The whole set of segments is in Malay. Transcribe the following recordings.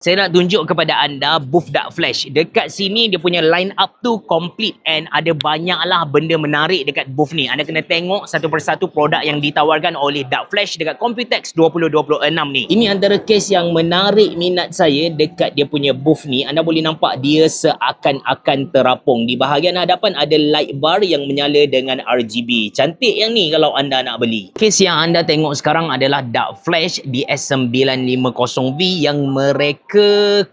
Saya nak tunjuk kepada anda booth Dark Flash. Dekat sini dia punya line up tu complete and ada banyaklah benda menarik dekat booth ni. Anda kena tengok satu persatu produk yang ditawarkan oleh Dark Flash dekat Computex 2026 ni. Ini antara case yang menarik minat saya dekat dia punya booth ni. Anda boleh nampak dia seakan-akan terapung. Di bahagian hadapan ada light bar yang menyala dengan RGB. Cantik yang ni kalau anda nak beli. Case yang anda tengok sekarang adalah Dark Flash DS950V yang mereka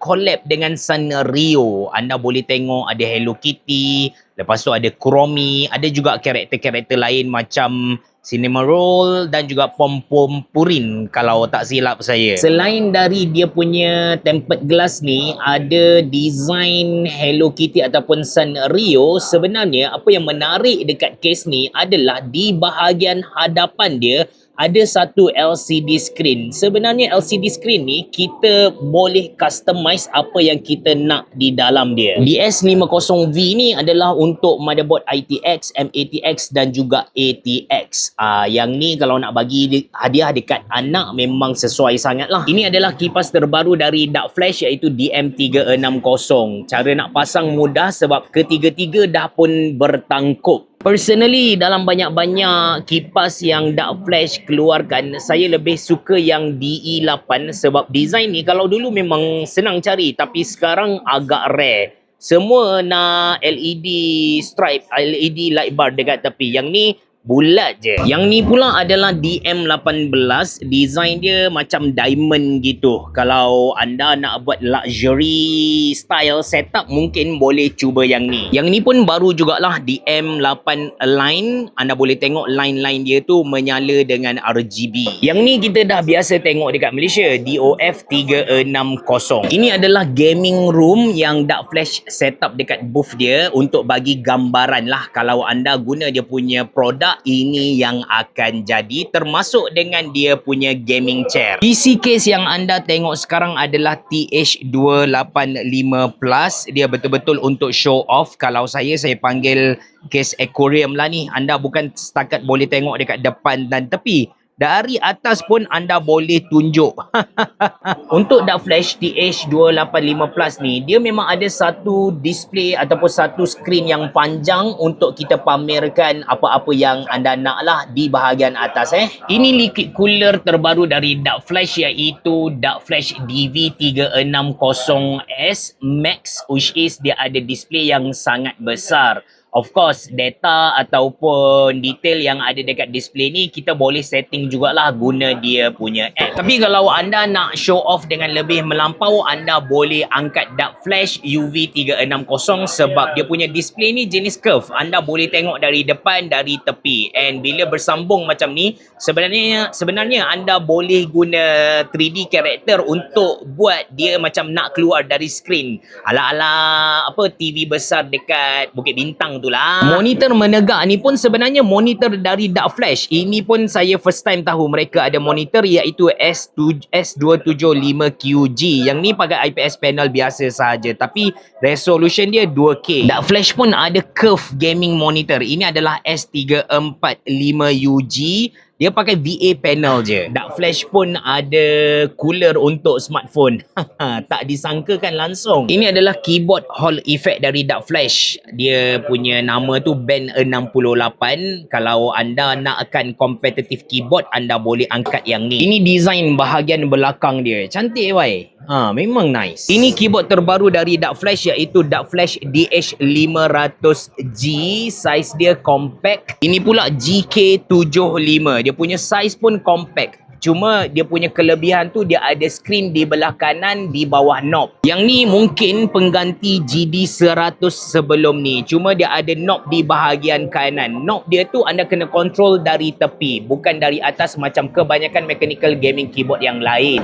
collab dengan Sanrio. Anda boleh tengok ada Hello Kitty, lepas tu ada Kuromi, ada juga karakter-karakter lain macam Cinnamoroll dan juga Pom-Pom Purin kalau tak silap saya. Selain dari dia punya tempered glass ni, ada design Hello Kitty ataupun Sanrio. Sebenarnya apa yang menarik dekat case ni adalah di bahagian hadapan dia ada satu LCD screen. Sebenarnya LCD screen ni kita boleh customize apa yang kita nak di dalam dia. DS50V ni adalah untuk motherboard ITX, MATX dan juga ATX. Yang ni kalau nak bagi hadiah dekat anak memang sesuai sangat lah. Ini adalah kipas terbaru dari Dark Flash iaitu DM360. Cara nak pasang mudah sebab ketiga-tiga dah pun bertangkup. Personally, dalam banyak-banyak kipas yang Dark Flash keluarkan, saya lebih suka yang DE8 sebab design ni kalau dulu memang senang cari tapi sekarang agak rare. Semua nak LED stripe, LED light bar dekat tepi. Yang ni bulat je. Yang ni pula adalah DM18. Design dia macam diamond gitu. Kalau anda nak buat luxury style setup, mungkin boleh cuba yang ni. Yang ni pun baru jugalah, DM8 line. Anda boleh tengok line-line dia tu menyala dengan RGB. Yang ni kita dah biasa tengok dekat Malaysia, DOF360. Ini adalah gaming room yang Dark Flash setup dekat booth dia untuk bagi gambaran lah. Kalau anda guna dia punya produk, ini yang akan jadi, termasuk dengan dia punya gaming chair. PC case yang anda tengok sekarang adalah TH285 Plus. Dia betul-betul untuk show off. Kalau saya panggil case aquarium lah ni. Anda bukan setakat boleh tengok dekat depan dan tepi, dari atas pun anda boleh tunjuk. Untuk Dark Flash TH285 Plus ni, dia memang ada satu display ataupun satu screen yang panjang untuk kita pamerkan apa-apa yang anda nak lah di bahagian atas. Ini liquid cooler terbaru dari Dark Flash iaitu Dark Flash DV360S Max, which is dia ada display yang sangat besar. Of course, data ataupun detail yang ada dekat display ni kita boleh setting jugalah guna dia punya app. Tapi kalau anda nak show off dengan lebih melampau, anda boleh angkat Dark Flash UV360 sebab dia punya display ni jenis curve. Anda boleh tengok dari depan, dari tepi. And bila bersambung macam ni, sebenarnya anda boleh guna 3D character untuk buat dia macam nak keluar dari screen. Ala-ala apa TV besar dekat Bukit Bintang tu lah. Monitor menegak ni pun sebenarnya monitor dari Dark Flash. Ini pun saya first time tahu mereka ada monitor iaitu S275QG. Yang ni pakai IPS panel biasa sahaja tapi resolution dia 2K. Dark Flash pun ada curve gaming monitor. Ini adalah S345UG. Dia pakai VA panel je. Dark Flash pun ada cooler untuk smartphone. Tak disangkakan langsung. Ini adalah keyboard Hall effect dari Dark Flash. Dia punya nama tu Band 68. Kalau anda nakkan competitive keyboard, anda boleh angkat yang ni. Ini design bahagian belakang dia. Cantik wai. Memang nice. Ini keyboard terbaru dari Dark Flash iaitu Dark Flash DH500G. Saiz dia compact. Ini pula GK75. Dia punya saiz pun compact. Cuma dia punya kelebihan tu dia ada screen di belah kanan di bawah knob. Yang ni mungkin pengganti GD100 sebelum ni. Cuma dia ada knob di bahagian kanan. Knob dia tu anda kena control dari tepi, bukan dari atas macam kebanyakan mechanical gaming keyboard yang lain.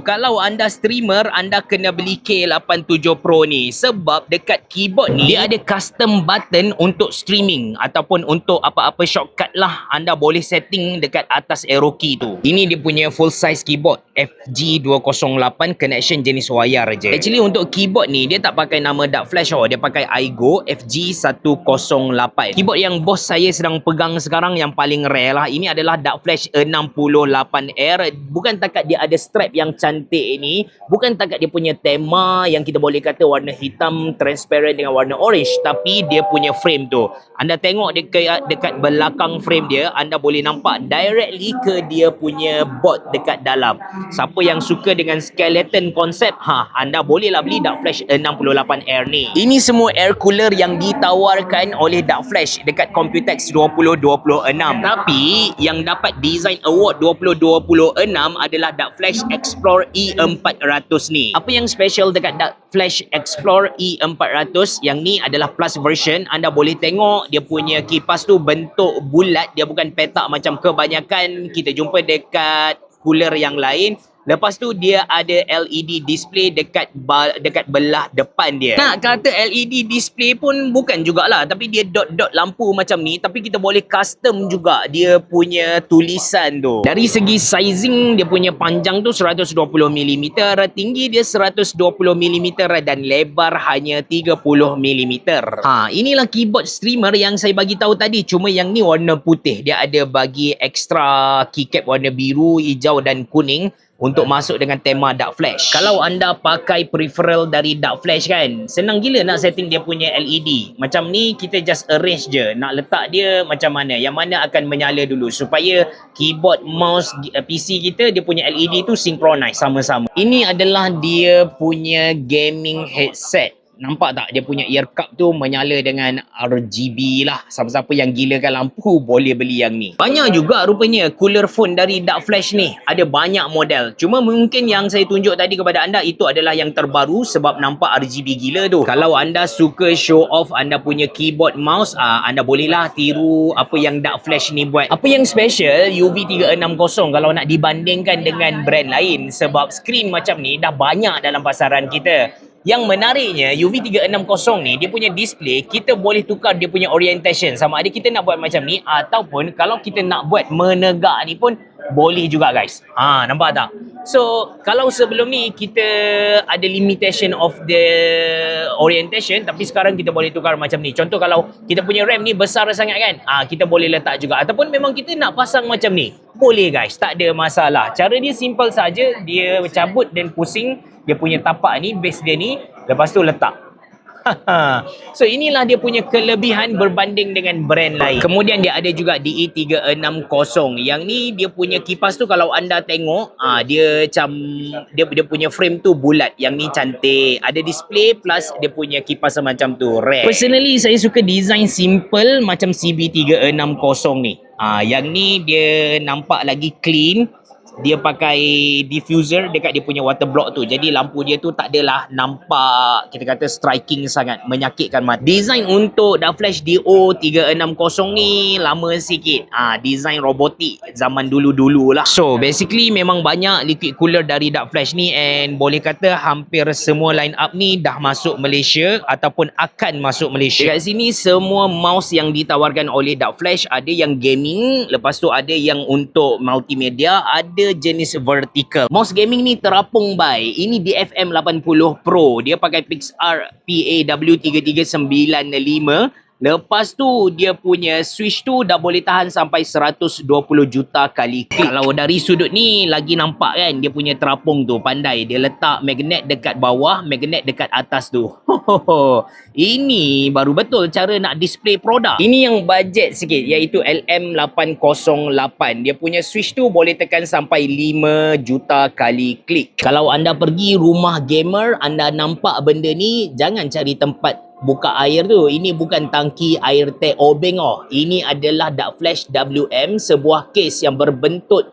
Kalau anda streamer, anda kena beli K87 Pro ni sebab dekat keyboard ni dia ada custom button untuk streaming ataupun untuk apa-apa shortcut lah. Anda boleh setting dekat atas arrow key tu. satu. Ini dia punya full size keyboard FG208, connection jenis wayar je. Actually untuk keyboard ni dia tak pakai nama dark flash dia pakai iGo FG108. Keyboard yang bos saya sedang pegang sekarang yang paling rare lah. Ini adalah dark flash 68R. Bukan takat dia ada strap yang cantik ni, bukan takat dia punya tema yang kita boleh kata warna hitam transparent dengan warna orange, tapi dia punya frame tu. Anda tengok dekat belakang frame dia, anda boleh nampak directly ke dia punya board dekat dalam. Siapa yang suka dengan skeleton konsep, anda bolehlah beli dark flash 68R ni. Ini semua air cooler yang ditawarkan oleh dark flash dekat Computex 2026. Tapi yang dapat design award 2026 adalah dark flash Explore E400 ni. Apa yang special dekat dark flash Explore E400? Yang ni adalah plus version. Anda boleh tengok dia punya kipas tu bentuk bulat, dia bukan petak macam kebanyakan kita jumpa dekat cooler yang lain. Lepas tu dia ada LED display dekat belah depan dia. Nak kata LED display pun bukan jugalah, tapi dia dot-dot lampu macam ni, tapi kita boleh custom juga dia punya tulisan tu. Dari segi sizing, dia punya panjang tu 120mm, tinggi dia 120mm dan lebar hanya 30mm. Inilah keyboard streamer yang saya bagi tahu tadi, cuma yang ni warna putih. Dia ada bagi extra keycap warna biru, hijau dan kuning untuk masuk dengan tema dark flash. Kalau anda pakai peripheral dari dark flash kan, senang gila nak setting dia punya LED. Macam ni kita just arrange je nak letak dia macam mana, yang mana akan menyala dulu supaya keyboard, mouse, PC kita dia punya LED tu synchronize sama-sama. Ini adalah dia punya gaming headset. Nampak tak dia punya ear cup tu menyala dengan RGB lah. Siapa-siapa yang gilakan lampu boleh beli yang ni. Banyak juga rupanya cooler phone dari dark flash ni. Ada banyak model. Cuma mungkin yang saya tunjuk tadi kepada anda itu adalah yang terbaru sebab nampak RGB gila tu. Kalau anda suka show off anda punya keyboard, mouse, anda bolehlah tiru apa yang dark flash ni buat. Apa yang special UV360 kalau nak dibandingkan dengan brand lain, sebab skrin macam ni dah banyak dalam pasaran kita. Yang menariknya UV360 ni dia punya display kita boleh tukar dia punya orientation, sama ada kita nak buat macam ni ataupun kalau kita nak buat menegak ni pun boleh juga guys. Nampak tak? So kalau sebelum ni kita ada limitation of the orientation, tapi sekarang kita boleh tukar macam ni. Contoh kalau kita punya RAM ni besar sangat kan, kita boleh letak juga, ataupun memang kita nak pasang macam ni, boleh guys, tak ada masalah. Cara dia simple saja, dia cabut dan pusing dia punya tapak ni, base dia ni, lepas tu letak. So inilah dia punya kelebihan berbanding dengan brand lain. Kemudian dia ada juga DE360. Yang ni dia punya kipas tu kalau anda tengok, dia macam dia punya frame tu bulat. Yang ni cantik. Ada display plus dia punya kipas macam tu rare. Personally saya suka design simple macam CB360 ni. Yang ni dia nampak lagi clean. Dia pakai diffuser dekat dia punya water block tu. Jadi lampu dia tu tak adalah nampak kita kata striking sangat, menyakitkan mata. Design untuk dark flash DO360 ni lama sikit. Design robotik zaman dulu-dulu lah. So basically memang banyak liquid cooler dari dark flash ni, and boleh kata hampir semua line up ni dah masuk Malaysia ataupun akan masuk Malaysia. Dekat sini semua mouse yang ditawarkan oleh dark flash ada yang gaming, lepas tu ada yang untuk multimedia, ada jenis vertical. Mouse gaming ni terapung by. Ini DFM 80 Pro. Dia pakai Pixar PAW3395. Lepas tu dia punya switch tu dah boleh tahan sampai 120 juta kali klik. Kalau dari sudut ni lagi nampak kan dia punya terapung tu pandai. Dia letak magnet dekat bawah, magnet dekat atas tu. Ini baru betul cara nak display produk. Ini yang budget sikit iaitu LM808. Dia punya switch tu boleh tekan sampai 5 juta kali klik. Kalau anda pergi rumah gamer, anda nampak benda ni, jangan cari tempat buka air tu. Ini bukan tangki air teh obeng. Ini adalah dark flash WM, sebuah case yang berbentuk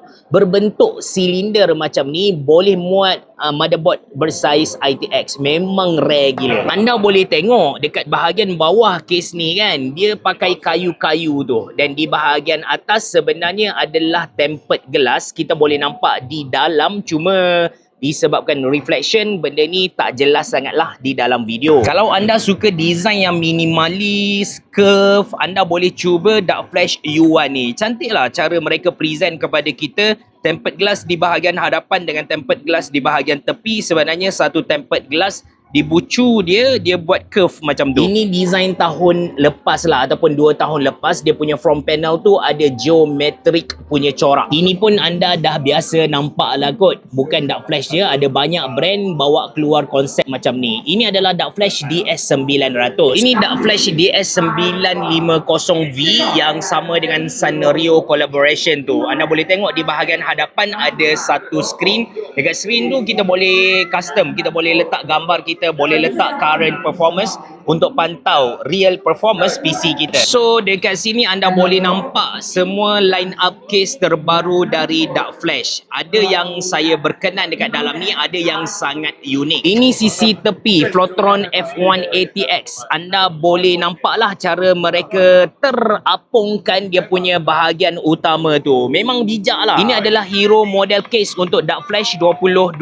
silinder macam ni, boleh muat motherboard bersaiz ITX. Memang rare gila. Anda boleh tengok dekat bahagian bawah case ni kan, dia pakai kayu-kayu tu, dan di bahagian atas sebenarnya adalah tempered glass. Kita boleh nampak di dalam, cuma disebabkan reflection, benda ni tak jelas sangatlah di dalam video. Kalau anda suka design yang minimalis, curve, anda boleh cuba Dark Flash U1 ni. Cantik lah cara mereka present kepada kita. Tempered glass di bahagian hadapan dengan tempered glass di bahagian tepi. Sebenarnya satu tempered glass di bucu dia buat curve macam tu. Ini design tahun lepas lah, ataupun 2 tahun lepas. Dia punya front panel tu ada geometric punya corak. Ini pun anda dah biasa nampak lah kot. Bukan Dark Flash je, ada banyak brand bawa keluar konsep macam ni. Ini adalah Dark Flash DS900. Ini Dark Flash DS950V yang sama dengan Sanrio collaboration tu. Anda boleh tengok di bahagian hadapan ada satu screen. Dekat screen tu kita boleh custom, kita boleh letak gambar kita, boleh letak current performance untuk pantau real performance PC kita. So dekat sini anda boleh nampak semua line up case terbaru dari Dark Flash. Ada yang saya berkenan dekat dalam ni, ada yang sangat unik. Ini sisi tepi Flotron F1 ATX. Anda boleh nampaklah cara mereka terapungkan dia punya bahagian utama tu. Memang bijak lah. Ini adalah hero model case untuk Dark Flash 2026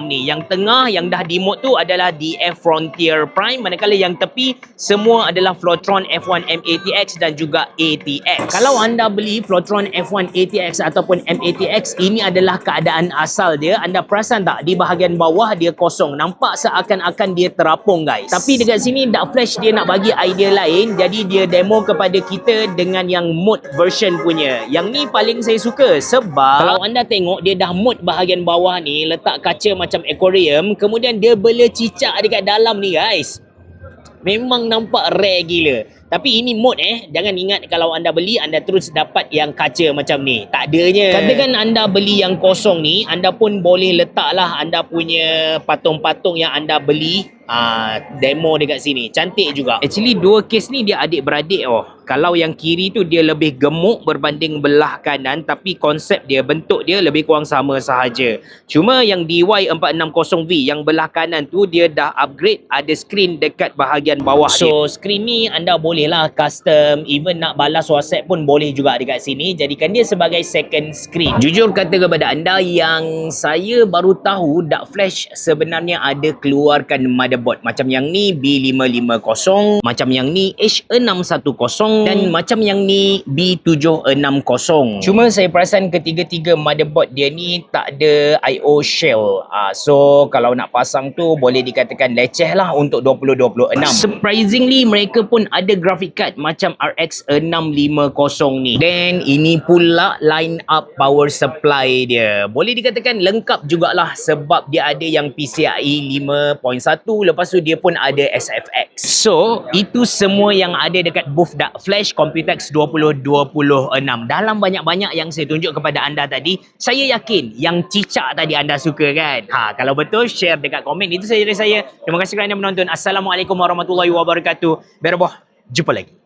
ni. Yang tengah yang dah dimod tu adalah DF Frontier Prime, manakala yang tepi semua adalah Flotron F1 MATX dan juga ATX. Kalau anda beli Flotron F1 ATX ataupun MATX, ini adalah keadaan asal dia. Anda perasan tak di bahagian bawah dia kosong, nampak seakan-akan dia terapung guys. Tapi dekat sini Dark Flash dia nak bagi idea lain, jadi dia demo kepada kita dengan yang mod version punya. Yang ni paling saya suka sebab kalau anda tengok dia dah mod bahagian bawah ni, letak kaca macam aquarium, kemudian dia bela cicak dekat dalam ni guys. Memang nampak rare gila. Tapi ini mod jangan ingat kalau anda beli anda terus dapat yang kaca macam ni. Tak adanya. Katakan anda beli yang kosong ni, anda pun boleh letaklah anda punya patung-patung yang anda beli demo dekat sini. Cantik juga. Actually dua case ni dia adik-beradik Kalau yang kiri tu dia lebih gemuk berbanding belah kanan, tapi konsep dia, bentuk dia lebih kurang sama sahaja. Cuma yang DY460V yang belah kanan tu dia dah upgrade, ada screen dekat bahagian bawah dia. So screen ni anda boleh lah custom, even nak balas WhatsApp pun boleh juga dekat sini. Jadikan dia sebagai second screen. Jujur kata kepada anda, yang saya baru tahu Dark Flash sebenarnya ada keluarkan motherboard macam yang ni B550, macam yang ni H610 dan macam yang ni B760. Cuma saya perasan ketiga-tiga motherboard dia ni tak ada I/O shell. So kalau nak pasang tu boleh dikatakan leceh lah untuk 2026. Surprisingly mereka pun ada graphic card macam RX 650 ni. Dan ini pula line up power supply dia. Boleh dikatakan lengkap jugalah sebab dia ada yang PCIe 5.1, lepas tu dia pun ada SFX. So itu semua yang ada dekat booth Dark Flash Computex 2026. Dalam banyak-banyak yang saya tunjuk kepada anda tadi, saya yakin yang cicak tadi anda suka kan? Kalau betul share dekat komen. Itu saja dari saya. Terima kasih kerana menonton. Assalamualaikum warahmatullahi wabarakatuh. Berabah. Jumpa lagi.